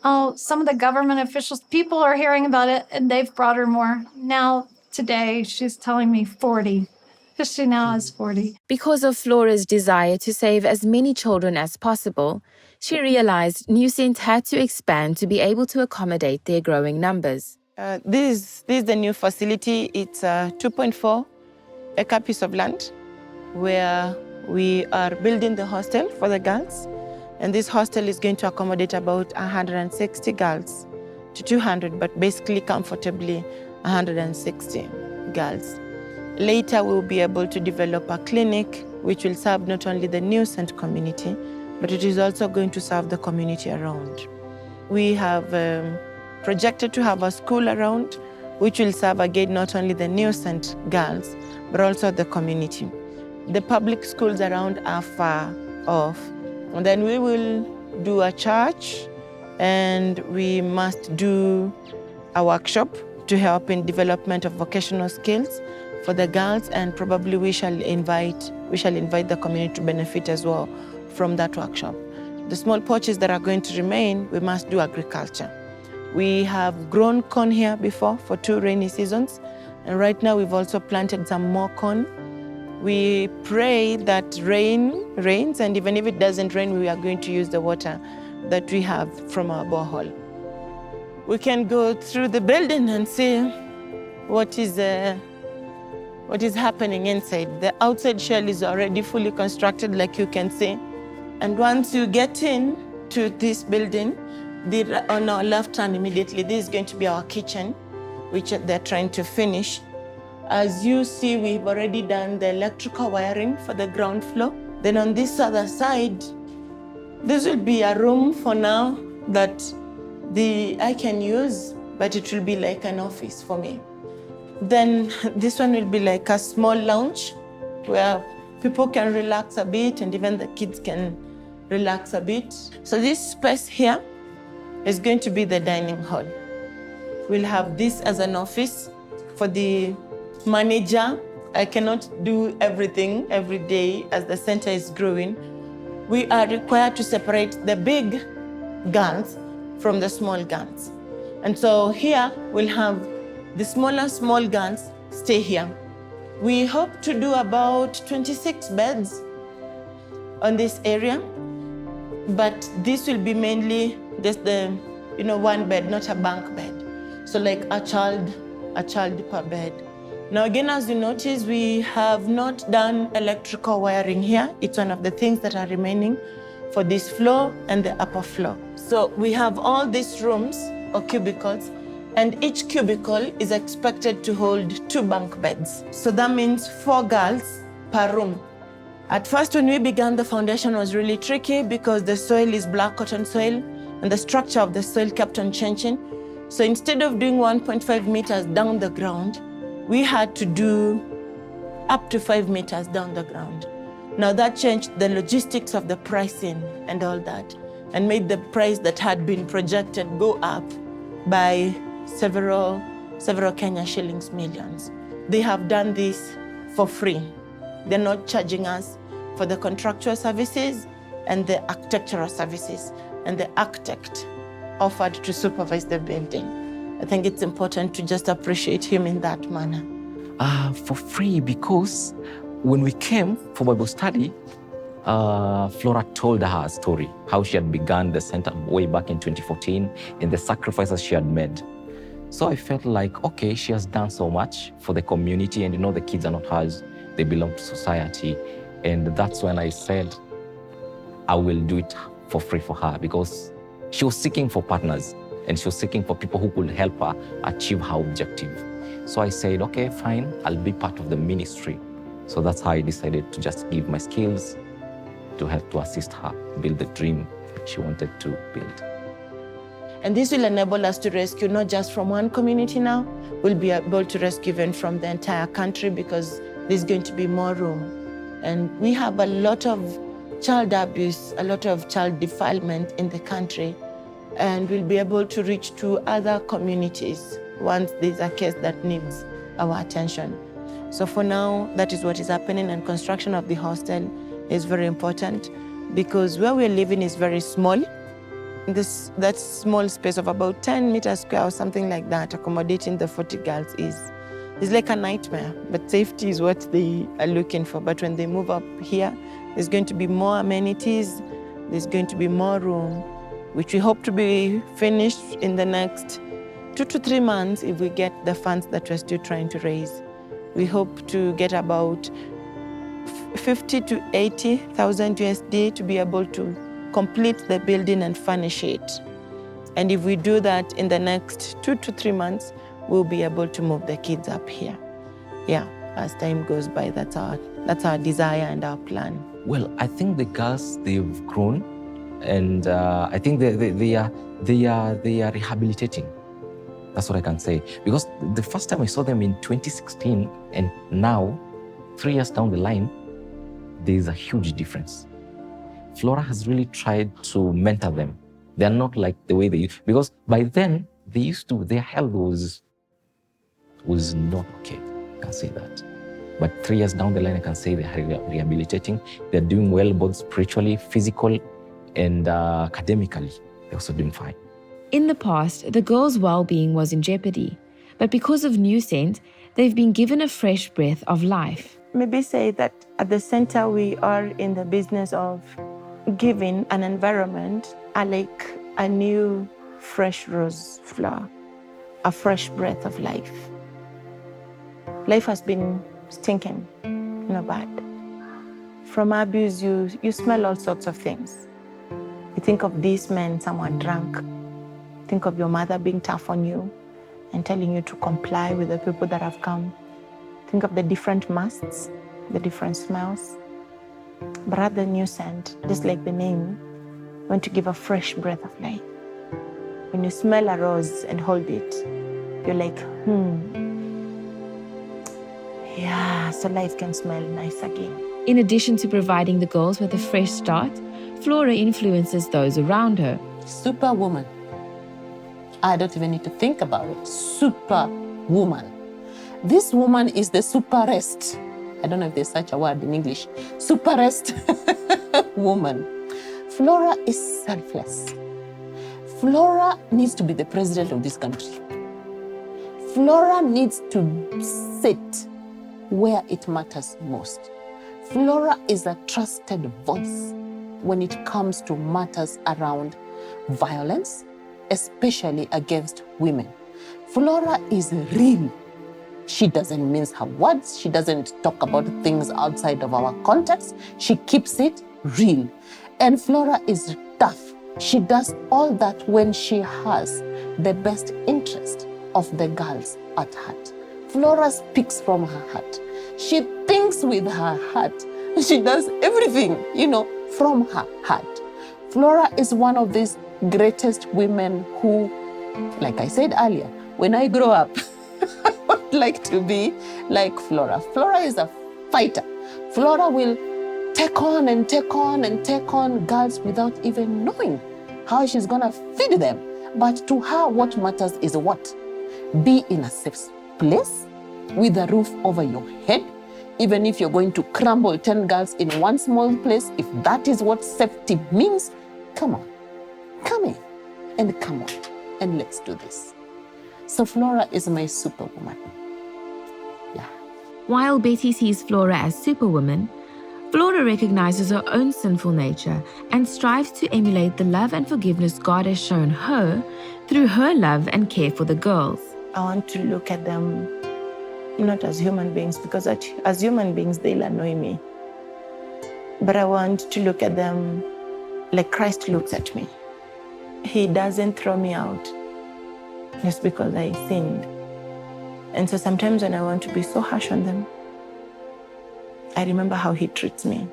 oh, some of the government officials, people are hearing about it and they've brought her more. Now, today, she's telling me 40. Because she now has 40. Because of Flora's desire to save as many children as possible, she realized New Cent had to expand to be able to accommodate their growing numbers. This is the new facility. It's a 2.4 acre piece of land where we are building the hostel for the girls. And this hostel is going to accommodate about 160 girls to 200, but basically comfortably 160 girls. Later, we'll be able to develop a clinic which will serve not only the New Cent community, but it is also going to serve the community around. We have projected to have a school around, which will serve again not only the New Cent girls, but also the community. The public schools around are far off. And then we will do a church, and we must do a workshop to help in development of vocational skills for the girls, and probably we shall invite the community to benefit as well from that workshop. The small porches that are going to remain, we must do agriculture. We have grown corn here before for 2 rainy seasons, and right now we've also planted some more corn. We pray that rain rains, and even if it doesn't rain, we are going to use the water that we have from our borehole. We can go through the building and see what is happening inside. The outside shell is already fully constructed, like you can see. And once you get in to this building, on our left hand immediately, this is going to be our kitchen, which they're trying to finish. As you see, we've already done the electrical wiring for the ground floor. Then on this other side, this will be a room for now that I can use, but it will be like an office for me. Then this one will be like a small lounge where people can relax a bit, and even the kids can relax a bit. So this space here is going to be the dining hall. We'll have this as an office for the manager. I cannot do everything every day as the center is growing. We are required to separate the big guns from the small guns. And so here we'll have the small guns stay here. We hope to do about 26 beds on this area, but this will be mainly just the, one bed, not a bunk bed. So like a child per bed. Now again, as you notice, we have not done electrical wiring here. It's one of the things that are remaining for this floor and the upper floor. So we have all these rooms or cubicles, and each cubicle is expected to hold 2 bunk beds. So that means 4 girls per room. At first, when we began, the foundation was really tricky because the soil is black cotton soil, and the structure of the soil kept on changing. So instead of doing 1.5 meters down the ground, we had to do up to 5 meters down the ground. Now that changed the logistics of the pricing and all that, and made the price that had been projected go up by several Kenya shillings millions. They have done this for free. They're not charging us for the contractual services and the architectural services, and the architect offered to supervise the building. I think it's important to just appreciate him in that manner. For free, because when we came for Bible study, Flora told her story, how she had begun the center way back in 2014 and the sacrifices she had made. So I felt like, okay, she has done so much for the community, and the kids are not hers, they belong to society. And that's when I said, I will do it for free for her, because she was seeking for partners, and she was seeking for people who could help her achieve her objective. So I said, okay, fine, I'll be part of the ministry. So that's how I decided to just give my skills to help to assist her build the dream she wanted to build. And this will enable us to rescue not just from one community now, we'll be able to rescue even from the entire country, because there's going to be more room. And we have a lot of child abuse, a lot of child defilement in the country, and we'll be able to reach to other communities once there's a case that needs our attention. So for now, that is what is happening, and construction of the hostel is very important because where we're living is very small. That small space of about 10 meters square or something like that, accommodating the 40 girls is like a nightmare, but safety is what they are looking for. But when they move up here, there's going to be more amenities, there's going to be more room, which we hope to be finished in the next 2 to 3 months, if we get the funds that we're still trying to raise, we hope to get about 50 to 80,000 USD to be able to complete the building and furnish it. And if we do that in the next 2 to 3 months, we'll be able to move the kids up here. Yeah, as time goes by, that's our desire and our plan. Well, I think the girls, they've grown, and I think they are rehabilitating. That's what I can say. Because the first time I saw them in 2016, and now, 3 years down the line, there's a huge difference. Flora has really tried to mentor them. They're not like the way they used, because by then, their health was not okay. I can say that. But 3 years down the line, I can say they're rehabilitating. They're doing well, both spiritually, physical, and academically. They're also doing fine. In the past, the girls' well-being was in jeopardy, but because of New Scent, they've been given a fresh breath of life. Maybe say that at the center, we are in the business of giving an environment like a new fresh rose flower, a fresh breath of life. Life has been stinking, bad. From abuse, you smell all sorts of things. You think of these men, someone drunk. Think of your mother being tough on you and telling you to comply with the people that have come. Think of the different musts, the different smells. But at the New Scent, just like the name, I want to give a fresh breath of life. When you smell a rose and hold it, you're like, yeah, so life can smell nice again. In addition to providing the girls with a fresh start, Flora influences those around her. Superwoman. I don't even need to think about it. Superwoman. This woman is the superest. I don't know if there's such a word in English. Superest woman. Flora is selfless. Flora needs to be the president of this country. Flora needs to sit where it matters most. Flora is a trusted voice when it comes to matters around violence, especially against women. Flora is real. She doesn't mince her words. She doesn't talk about things outside of our context. She keeps it real. And Flora is tough. She does all that when she has the best interest of the girls at heart. Flora speaks from her heart. She thinks with her heart. She does everything, from her heart. Flora is one of these greatest women who, like I said earlier, when I grow up, I would like to be like Flora. Flora is a fighter. Flora will take on and take on and take on girls without even knowing how she's gonna feed them. But to her, what matters is what? Be in a safe place with a roof over your head. Even if you're going to crumble 10 girls in one small place, if that is what safety means, come on, come in and come on, and let's do this. So Flora is my superwoman. Yeah. While Betty sees Flora as superwoman, Flora recognizes her own sinful nature and strives to emulate the love and forgiveness God has shown her through her love and care for the girls. I want to look at them not as human beings, because as human beings, they'll annoy me. But I want to look at them like Christ looks at me. He doesn't throw me out just because I sinned. And so sometimes when I want to be so harsh on them, I remember how he treats me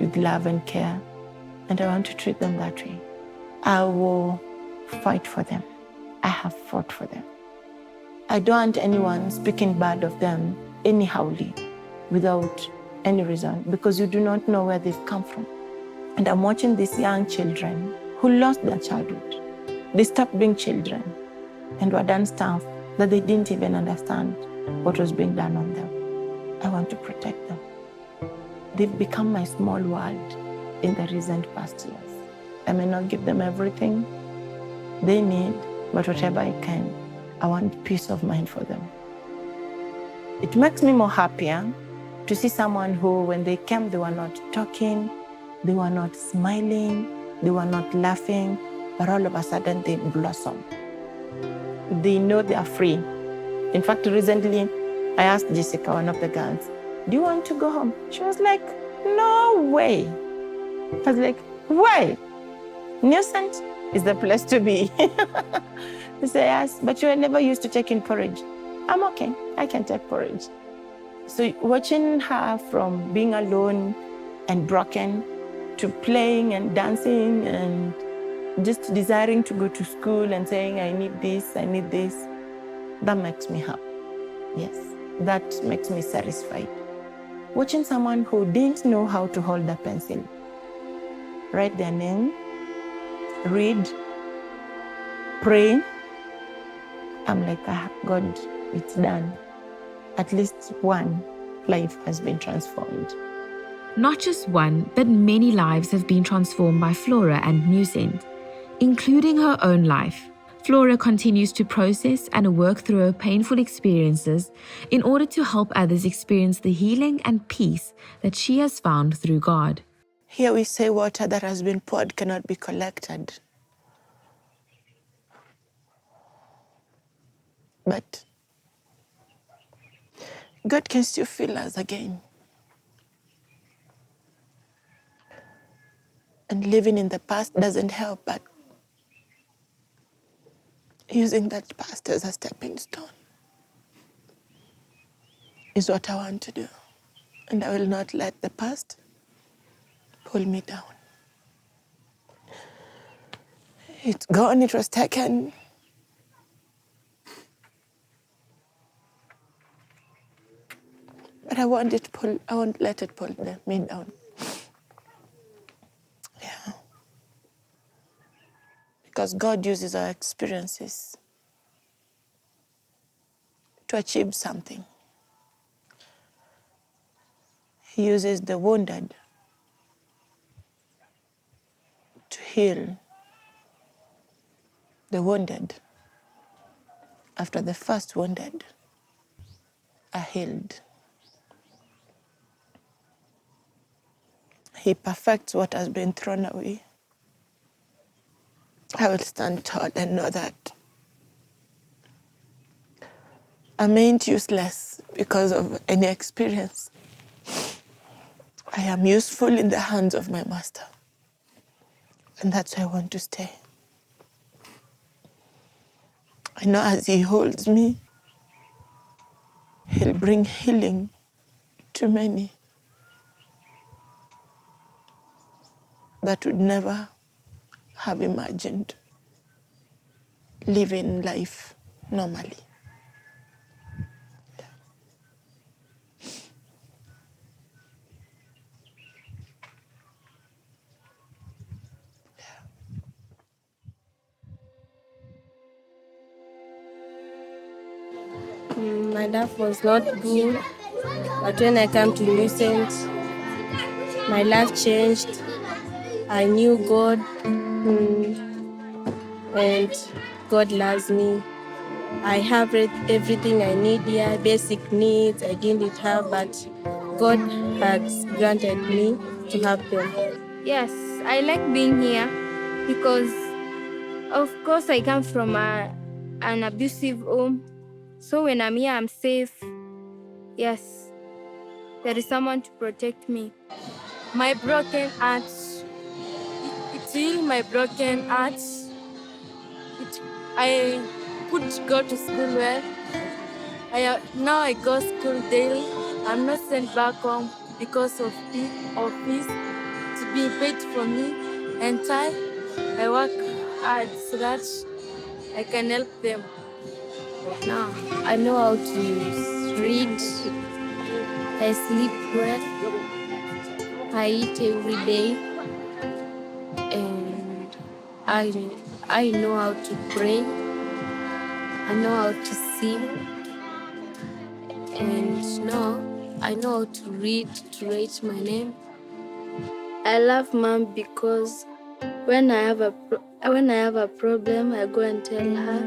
with love and care. And I want to treat them that way. I will fight for them. I have fought for them. I don't want anyone speaking bad of them anyhowly, without any reason, because you do not know where they've come from. And I'm watching these young children who lost their childhood. They stopped being children and were done stuff that they didn't even understand what was being done on them. I want to protect them. They've become my small world in the recent past years. I may not give them everything they need, but whatever I can, I want peace of mind for them. It makes me more happier to see someone who, when they came, they were not talking, they were not smiling, they were not laughing, but all of a sudden they blossom. they know they are free. In fact, recently, I asked Jessica, one of the girls, do you want to go home? She was like, no way. I was like, why? Newcent is the place to be. She said, yes, but you were never used to taking porridge. I'm okay, I can take porridge. So watching her from being alone and broken to playing and dancing and just desiring to go to school and saying, I need this, that makes me happy. Yes, that makes me satisfied. Watching someone who didn't know how to hold a pencil, write their name, read, pray, I'm like, God, it's done. At least one life has been transformed. Not just one, but many lives have been transformed by Flora and Newcent, including her own life. Flora continues to process and work through her painful experiences in order to help others experience the healing and peace that she has found through God. Here we say water that has been poured cannot be collected. But God can still fill us again. And living in the past doesn't help, but using that past as a stepping stone is what I want to do. And I will not let the past pull me down. It's gone, it was taken. But I won't let it pull me down. Yeah. Because God uses our experiences to achieve something. He uses the wounded to heal the wounded after the first wounded are healed. He perfects what has been thrown away. I will stand tall and know that I'm ain't useless because of any experience. I am useful in the hands of my master. And that's where I want to stay. I know as he holds me, he'll bring healing to many that would never have imagined living life normally. My life was not good, but when I came to Newcent, my life changed. I knew God, and God loves me. I have everything I need here, basic needs I didn't have, but God has granted me to have them. Yes, I like being here because, of course, I come from an abusive home. So when I'm here, I'm safe. Yes, there is someone to protect me. My broken heart, it healed my broken heart. I could go to school well. Now I go school daily. I'm not sent back home because of fees to be paid for me. And I work hard so that I can help them. Now I know how to read. I sleep well. I eat every day. And I know how to pray. I know how to sing. And now I know how to read, to write my name. I love Mom because when I have a problem, I go and tell her.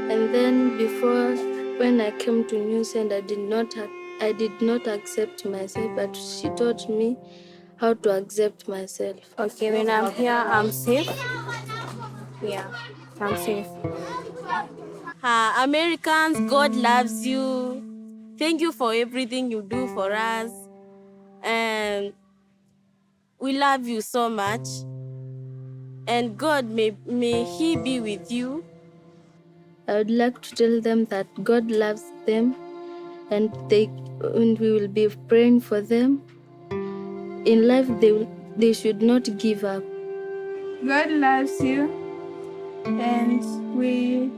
And then before, when I came to Newcent, I did not accept myself, but she taught me how to accept myself. Okay, when I'm here, I'm safe. Yeah, I'm safe. Americans, God loves you. Thank you for everything you do for us. And we love you so much. And God, may He be with you. I would like to tell them that God loves them and we will be praying for them. In life, they should not give up. God loves you, and we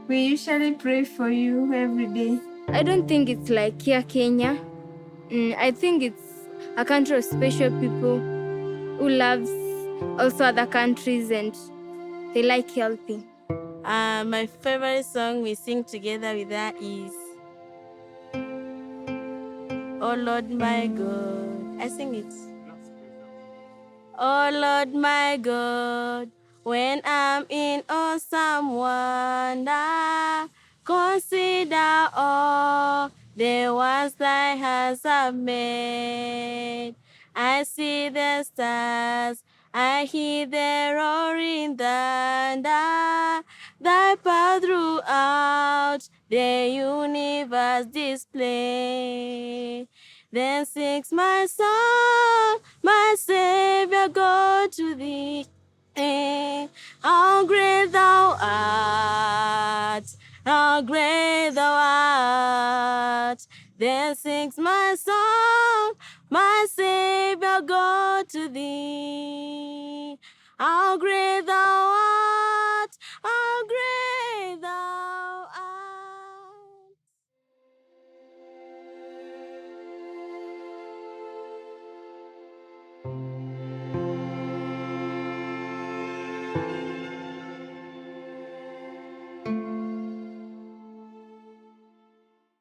usually pray for you every day. I don't think it's like here, Kenya. I think it's a country of special people who loves also other countries and they like helping. My favorite song we sing together with her is Oh Lord my God. I sing it. Oh Lord my God, when I'm in awesome wonder, consider all the ones thy hands have made. I see the stars, I hear the roaring thunder, thy power throughout the universe display. Then sings my soul, my Savior God to thee. How great thou art, how great thou art. Then sings my soul, my Savior God to thee. How great thou art.